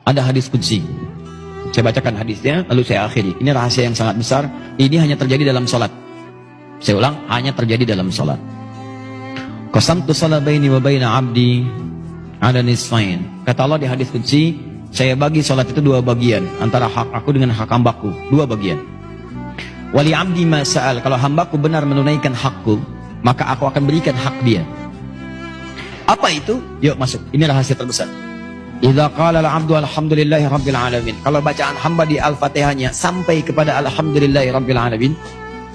Ada hadis qudsi. Saya bacakan hadisnya, lalu saya akhiri. Ini rahasia yang sangat besar. Ini hanya terjadi dalam sholat. Saya ulang, hanya terjadi dalam sholat. Qasamtu shalah baini wa baina abdi ala nisfain. Kata Allah di hadis qudsi, saya bagi sholat itu dua bagian, antara hak aku dengan hak hambaku, dua bagian. Wali abdi ma sa'al, kalau hambaku benar menunaikan hakku, maka aku akan berikan hak dia. Apa itu? Yuk masuk. Ini rahasia terbesar. Idza qala al-'abdu alhamdulillahi rabbil alamin. Kalau bacaan hamba di Al-Fatihahnya sampai kepada alhamdulillahi rabbil alamin,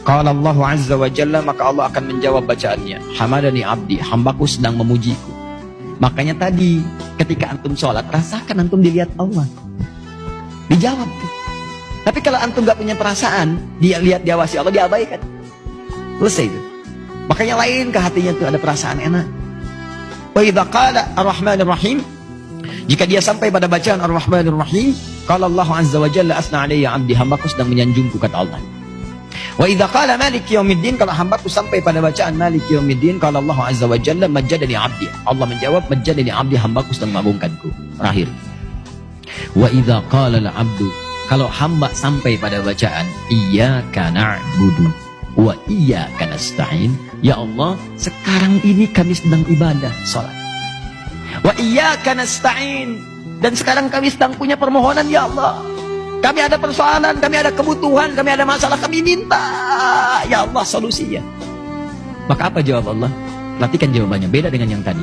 qala Allah azza wa jalla, maka Allah akan menjawab bacaannya. Hamadani abdi, hambaku sedang memujiku. Makanya tadi ketika antum sholat, rasakan antum dilihat Allah. Dijawab tuh. Tapi kalau antum gak punya perasaan, dia lihat diawasi Allah, diabaikan. Selesai itu. Makanya lain ke hatinya tuh ada perasaan enak. Wa idza qala ar-rahmanir rahim, jika dia sampai pada bacaan ar-rahmanir rahim, qala Allah azza wa jalla asna alayya abdi, hambaku sedang menyanjungku, kata Allah. Wa idza qala maliki yaumiddin, kalau hambaku sampai pada bacaan maliki yaumiddin, qala Allah azza wa jalla majjadani abdi, Allah menjawab majjadani abdi, hambaku sedang mengagungkanku. Terakhir. Wa idza qala al-abdu, kalau hamba sampai pada bacaan iyyaka na'budu wa iyyaka nasta'in, ya Allah sekarang ini kami sedang ibadah salat, wa iyyaka nasta'in, dan sekarang kami sedang punya permohonan, ya Allah kami ada persoalan, kami ada kebutuhan, kami ada masalah, kami minta ya Allah solusinya. Maka apa jawab Allah? Perhatikan jawabannya, beda dengan yang tadi.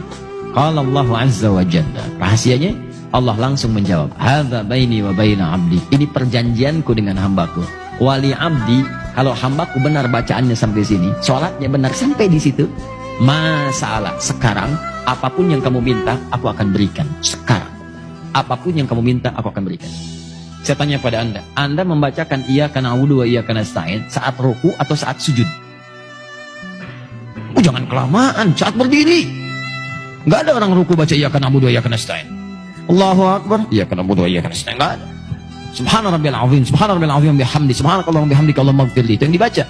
Qala Allah azza wa jalla, rahasianya Allah langsung menjawab, hadza baini wa baina abdi, ini perjanjianku dengan hambaku. Wali abdi, kalau hambaku benar bacaannya sampai sini, sholatnya benar sampai di situ, masalah sekarang apapun yang kamu minta aku akan berikan. Sekarang apapun yang kamu minta aku akan berikan. Saya tanya pada Anda membacakan iyyaka na'budu wa iyyaka nasta'in saat ruku atau saat sujud? Jangan kelamaan, saat berdiri. Enggak ada orang ruku baca iyyaka na'budu wa iyyaka nasta'in. Allahu akbar, iyyaka na'budu wa iyyaka nasta'in. Enggak ada. Subhana rabbiyal azim, subhana rabbiyal azim bihamdi, subhanakallahumma bihamdika Allahumma ighfirli. Itu yang dibaca.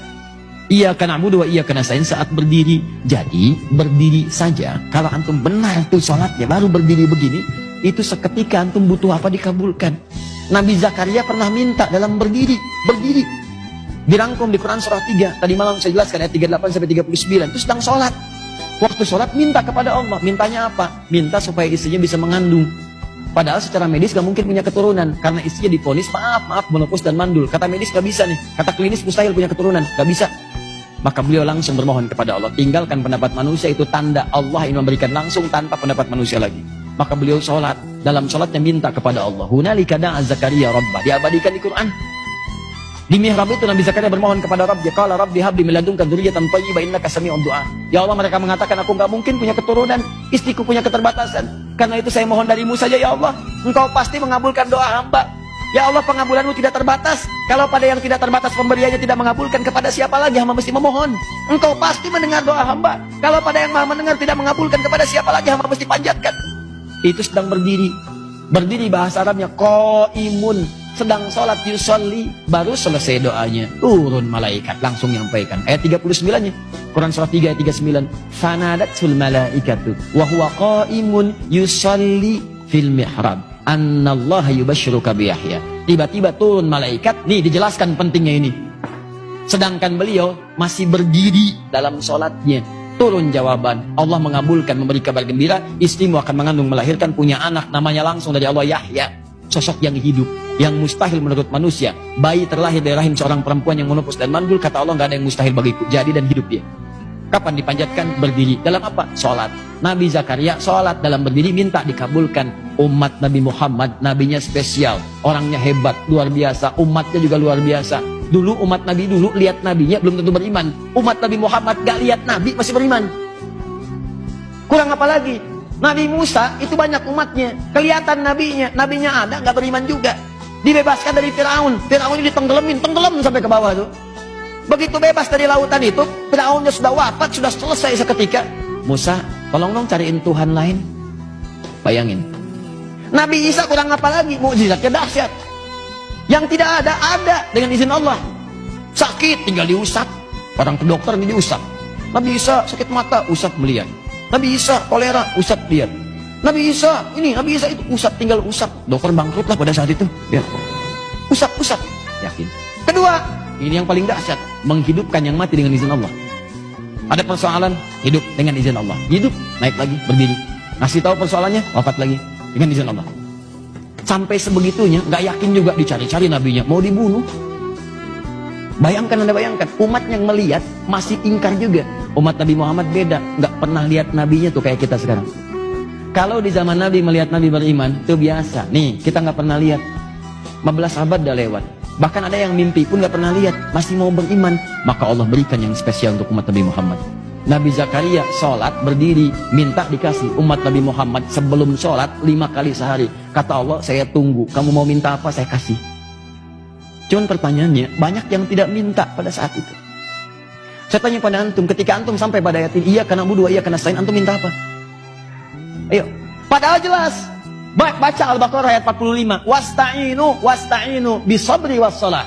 Iyyaka na'budu wa iyyaka nasta'in saat berdiri. Jadi berdiri saja, kalau antum benar tuh salatnya baru berdiri begini, itu seketika antum butuh apa dikabulkan. Nabi Zakaria pernah minta dalam berdiri. Dirangkum di Quran surah 3. Tadi malam saya jelaskan ayat 38 sampai 39. Itu sedang sholat. Waktu sholat minta kepada Allah. Mintanya apa? Minta supaya istrinya bisa mengandung. Padahal secara medis gak mungkin punya keturunan. Karena istrinya divonis maaf menopause dan mandul. Kata medis gak bisa nih. Kata klinis mustahil punya keturunan. Gak bisa. Maka beliau langsung bermohon kepada Allah. Tinggalkan pendapat manusia, itu tanda Allah ingin memberikan langsung tanpa pendapat manusia lagi. Maka beliau sholat. Dalam sholatnya minta kepada Allah. Hunalika da'a Zakaria Rabbah. Diabadikan di Quran. Di mihrab itu Nabi Zakaria bermohon kepada Rabbnya. Qala Rabbi habli min ladunka dzurriyyatan thayyibah innaka sami'ud du'a. Ya Allah, mereka mengatakan aku gak mungkin punya keturunan. Istriku punya keterbatasan. Karena itu saya mohon darimu saja ya Allah. Engkau pasti mengabulkan doa hamba. Ya Allah, pengabulanmu tidak terbatas. Kalau pada yang tidak terbatas pemberiannya tidak mengabulkan, kepada siapa lagi hamba mesti memohon? Engkau pasti mendengar doa hamba. Kalau pada yang maha mendengar tidak mengabulkan, kepada siapa lagi hamba mesti panjatkan? Itu sedang berdiri. Berdiri bahasa Arabnya qaimun, sedang sholat yusolli, baru selesai doanya turun malaikat langsung nyampaikan ayat 39-nya Quran surah 3 ayat 39, fanadatul malaikatu wa huwa qaimun yusolli fil mihrab annallaha yubashshiruka bi Yahya. Tiba-tiba turun malaikat, nih dijelaskan pentingnya ini, sedangkan beliau masih berdiri dalam sholatnya. Turun jawaban, Allah mengabulkan, memberi kabar gembira, istrimu akan mengandung, melahirkan, punya anak, namanya langsung dari Allah Yahya. Sosok yang hidup, yang mustahil menurut manusia. Bayi terlahir dari rahim seorang perempuan yang menopause dan mandul, kata Allah gak ada yang mustahil bagiku, jadi dan hidup dia. Kapan dipanjatkan? Berdiri. Dalam apa? Sholat. Nabi Zakaria sholat dalam berdiri, minta dikabulkan. Umat Nabi Muhammad, nabinya spesial, orangnya hebat, luar biasa, umatnya juga luar biasa. Dulu umat Nabi dulu lihat nabinya belum tentu beriman. Umat Nabi Muhammad gak lihat nabi masih beriman. Kurang apa lagi? Nabi Musa itu banyak umatnya, kelihatan nabinya ada gak beriman juga. Dibebaskan dari Firaun, Firaun ini tenggelam sampai ke bawah tuh. Begitu bebas dari lautan itu, Firaunnya sudah wafat, sudah selesai seketika. Musa, tolong dong cariin Tuhan lain. Bayangin. Nabi Isa kurang apa lagi? Mukjizatnya dahsyat. Yang tidak ada dengan izin Allah. Sakit tinggal diusap. Orang ke dokter ini diusap. Nabi Isa sakit mata, usap melihat. Nabi Isa kolera, usap lihat. Nabi Isa, Nabi Isa itu usap, tinggal usap. Dokter bangkrut lah pada saat itu. Ya. Usap, yakin. Kedua, ini yang paling dahsyat, menghidupkan yang mati dengan izin Allah. Ada persoalan, hidup dengan izin Allah. Hidup, naik lagi, berdiri. Ngasih tahu persoalannya, wafat lagi dengan izin Allah. Sampai sebegitunya, nggak yakin juga, dicari-cari nabinya, mau dibunuh. Bayangkan, Anda bayangkan, umat yang melihat masih ingkar juga. Umat Nabi Muhammad beda, nggak pernah lihat nabinya tuh kayak kita sekarang. Kalau di zaman Nabi melihat Nabi beriman, itu biasa. Nih, kita nggak pernah lihat. 15 abad udah lewat. Bahkan ada yang mimpi pun gak pernah lihat, masih mau beriman. Maka Allah berikan yang spesial untuk umat Nabi Muhammad. Nabi Zakaria sholat, berdiri, minta dikasih. Umat Nabi Muhammad sebelum sholat 5 kali sehari. Kata Allah, saya tunggu, kamu mau minta apa saya kasih. Cuman pertanyaannya, banyak yang tidak minta pada saat itu. Saya tanya pada antum, ketika antum sampai pada ayat ini, iyyaka na'budu wa iyyaka nasta'in, antum minta apa? Ayo, padahal jelas. Baca Al-Baqarah ayat 45. Wasta'inu bisabri wassalah.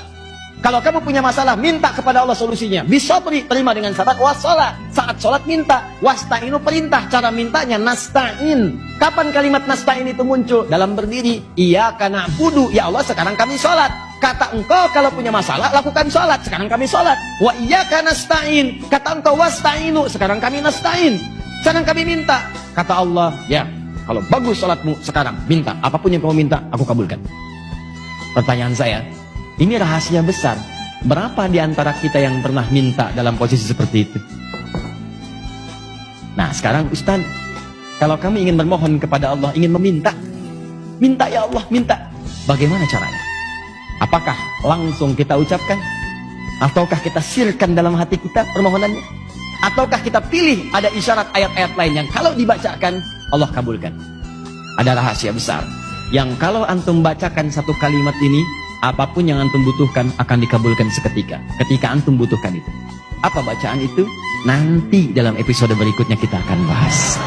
Kalau kamu punya masalah, minta kepada Allah solusinya. Bisabri, terima dengan sabar. Wassalah, saat sholat minta. Wasta'inu, perintah. Cara mintanya nasta'in. Kapan kalimat nasta'in itu muncul? Dalam berdiri. Iyyaka na'budu, ya Allah sekarang kami sholat. Kata engkau kalau punya masalah, lakukan sholat. Sekarang kami sholat. Wa iyyaka nasta'in. Kata engkau wasta'inu, sekarang kami nasta'in. Sekarang kami minta. Kata Allah, ya, kalau bagus sholatmu sekarang, minta. Apapun yang kamu minta, aku kabulkan. Pertanyaan saya, ini rahasia besar. Berapa di antara kita yang pernah minta dalam posisi seperti itu? Nah sekarang Ustaz, kalau kami ingin bermohon kepada Allah, ingin meminta, minta ya Allah, minta. Bagaimana caranya? Apakah langsung kita ucapkan? Ataukah kita sirkan dalam hati kita permohonannya? Ataukah kita pilih ada isyarat ayat-ayat lain yang kalau dibacakan Allah kabulkan? Ada rahasia besar yang kalau antum bacakan satu kalimat ini, apapun yang antum butuhkan akan dikabulkan seketika. Ketika antum butuhkan itu. Apa bacaan itu? Nanti dalam episode berikutnya kita akan bahas.